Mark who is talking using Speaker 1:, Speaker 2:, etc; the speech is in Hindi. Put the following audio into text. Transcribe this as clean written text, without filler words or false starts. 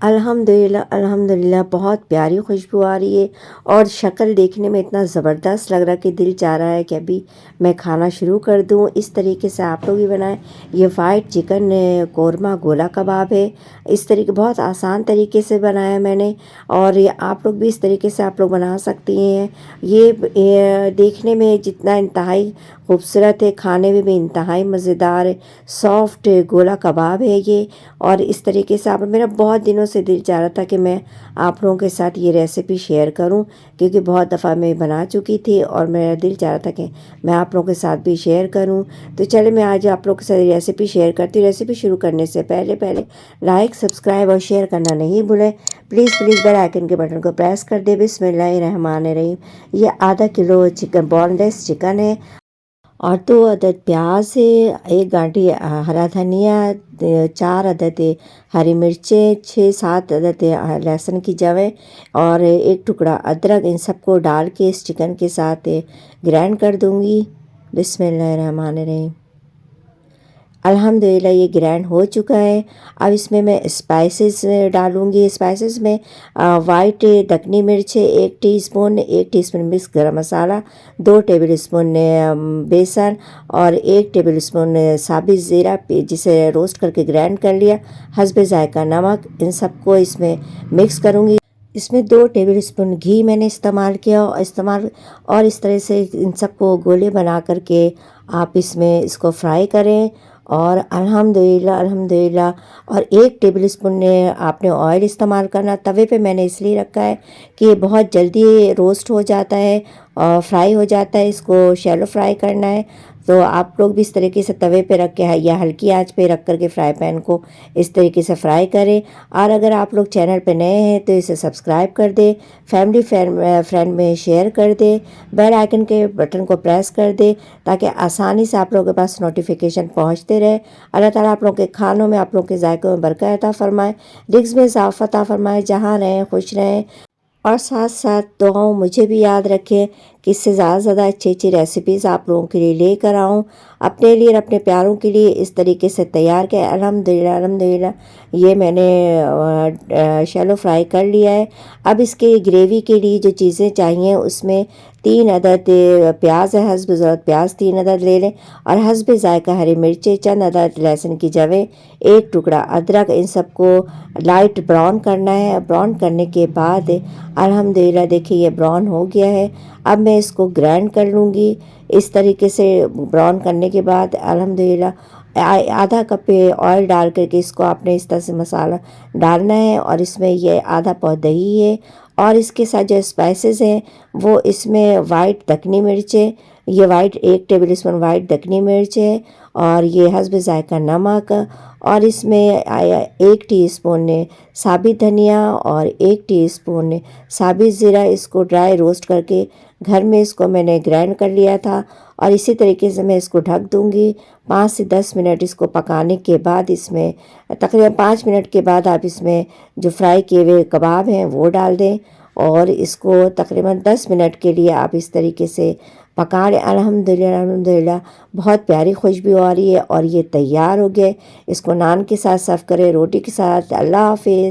Speaker 1: अल्हम्दुलिल्लाह अल्हम्दुलिल्लाह बहुत प्यारी खुशबू आ रही है और शक्ल देखने में इतना ज़बरदस्त लग रहा है कि दिल चाह रहा है कि अभी मैं खाना शुरू कर दूं। इस तरीके से आप लोग भी बनाएं। ये वाइट चिकन कोरमा गोला कबाब है। इस तरीके बहुत आसान तरीके से बनाया मैंने और ये आप लोग भी इस तरीके से आप लोग बना सकती हैं। ये देखने में जितना इंतहाई खूबसूरत है, खाने में भी इंतहाई मज़ेदार है। सॉफ्ट गोला कबाब है ये। और इस तरीके से आप मेरा बहुत दिनों से दिल चाह रहा था कि मैं आप लोगों के साथ ये रेसिपी शेयर करूं, क्योंकि बहुत दफ़ा मैं बना चुकी थी और मेरा दिल चाह रहा था कि मैं आप लोगों के साथ भी शेयर करूं। तो चले मैं आज आप लोगों के साथ रेसिपी शेयर करती हूँ। रेसिपी शुरू करने से पहले पहले लाइक सब्सक्राइब और शेयर करना नहीं भूलें। प्लीज़ प्लीज़ बेल आइकन के बटन को प्रेस कर दे। बिस्मिल्लाहिर्रहमानिर्रहीम। ये आधा किलो चिकन बोनलेस चिकन है और 2 अदद प्याज है, 1 गांठी हरा धनिया, 4 अदद हरी मिर्चें, 6-7 अदद लहसुन की जवें और 1 टुकड़ा अदरक। इन सबको डाल के इस चिकन के साथ ग्राइंड कर दूंगी। बिस्मिल्लाहिर्रहमानिर्रहीम। अल्हम्दुलिल्लाह ये ग्राइंड हो चुका है। अब इसमें मैं स्पाइसेस डालूँगी। स्पाइसेस में वाइट दखनी मिर्च 1 टीस्पून, 1 टीस्पून मिक्स गरम मसाला, 2 टेबलस्पून बेसन और 1 टेबलस्पून साबित ज़ीरा जिसे रोस्ट करके ग्राइंड कर लिया, हस्बे ज़ायका नमक। इन सबको इसमें मिक्स करूँगी। इसमें 2 टेबलस्पून घी मैंने इस्तेमाल किया और इस तरह से इन सबको गोले बना करके आप इसमें इसको फ्राई करें। और अल्हम्दुलिल्लाह अल्हम्दुलिल्लाह और 1 टेबलस्पून आपने ऑयल इस्तेमाल करना। तवे पे मैंने इसलिए रखा है कि ये बहुत जल्दी रोस्ट हो जाता है और फ्राई हो जाता है। इसको शैलो फ्राई करना है, तो आप लोग भी इस तरीके से तवे पे रख के या हल्की आंच पे रख करके फ्राई पैन को इस तरीके से फ्राई करें। और अगर आप लोग चैनल पे नए हैं तो इसे सब्सक्राइब कर दें, फैमिली फ्रेंड में शेयर कर दें, बेल आइकन के बटन को प्रेस कर दें ताकि आसानी से आप लोगों के पास नोटिफिकेशन पहुंचते रहे। अल्लाह ताला आप लोगों के खानों में, आप लोगों के जायकों में बरकत अता फरमाए, रिज़्क़ में इज़ाफ़ा अता फरमाए, जहाँ रहें खुश रहें। और साथ साथ दुआओं मुझे भी याद रखें कि इससे ज़्यादा से ज़्यादा अच्छी अच्छी रेसिपीज़ आप लोगों के लिए लेकर आऊँ, अपने लिए और अपने प्यारों के लिए इस तरीके से तैयार किया। अल्हम्दुलिल्लाह अल्हम्दुलिल्लाह ये मैंने शैलो फ्राई कर लिया है। अब इसके ग्रेवी के लिए जो चीज़ें चाहिए उसमें 3 अदद प्याज है, हस्ब ज़रूरत प्याज 3 अदद ले लें और हस्ब ज़ायका हरी मिर्चें, चंद अदद लहसुन की जवें, 1 टुकड़ा अदरक। इन सबको लाइट ब्राउन करना है। ब्राउन करने के बाद अल्हम्दुलिल्लाह देखिए ये ब्राउन हो गया है। अब मैं इसको ग्राइंड कर लूँगी। इस तरीके से ब्राउन करने के बाद अल्हम्दुलिल्लाह आधा कप ऑयल डाल करके इसको आपने इस तरह से मसाला डालना है और इसमें ये आधा पाव दही है और इसके साथ जो स्पाइसेस हैं वो इसमें वाइट दखनी मिर्च है, ये वाइट 1 टेबलस्पून वाइट दखनी मिर्च है और ये हस्ब ज़ायका नमक और इसमें 1 टीस्पून साबित धनिया और 1 टीस्पून साबित ज़ीरा। इसको ड्राई रोस्ट करके घर में इसको मैंने ग्राइंड कर लिया था और इसी तरीके से मैं इसको ढक दूंगी। 5 से 10 मिनट इसको पकाने के बाद इसमें तकरीबन 5 मिनट के बाद आप इसमें जो फ्राई किए हुए कबाब हैं वो डाल दें और इसको तकरीबन 10 मिनट के लिए आप इस तरीके से पका लें। अल्हम्दुलिल्लाह अल्हम्दुलिल्लाह बहुत प्यारी खुशबू आ रही है और ये तैयार हो गए। इसको नान के साथ सर्व करें, रोटी के साथ। अल्लाह हाफ़िज़।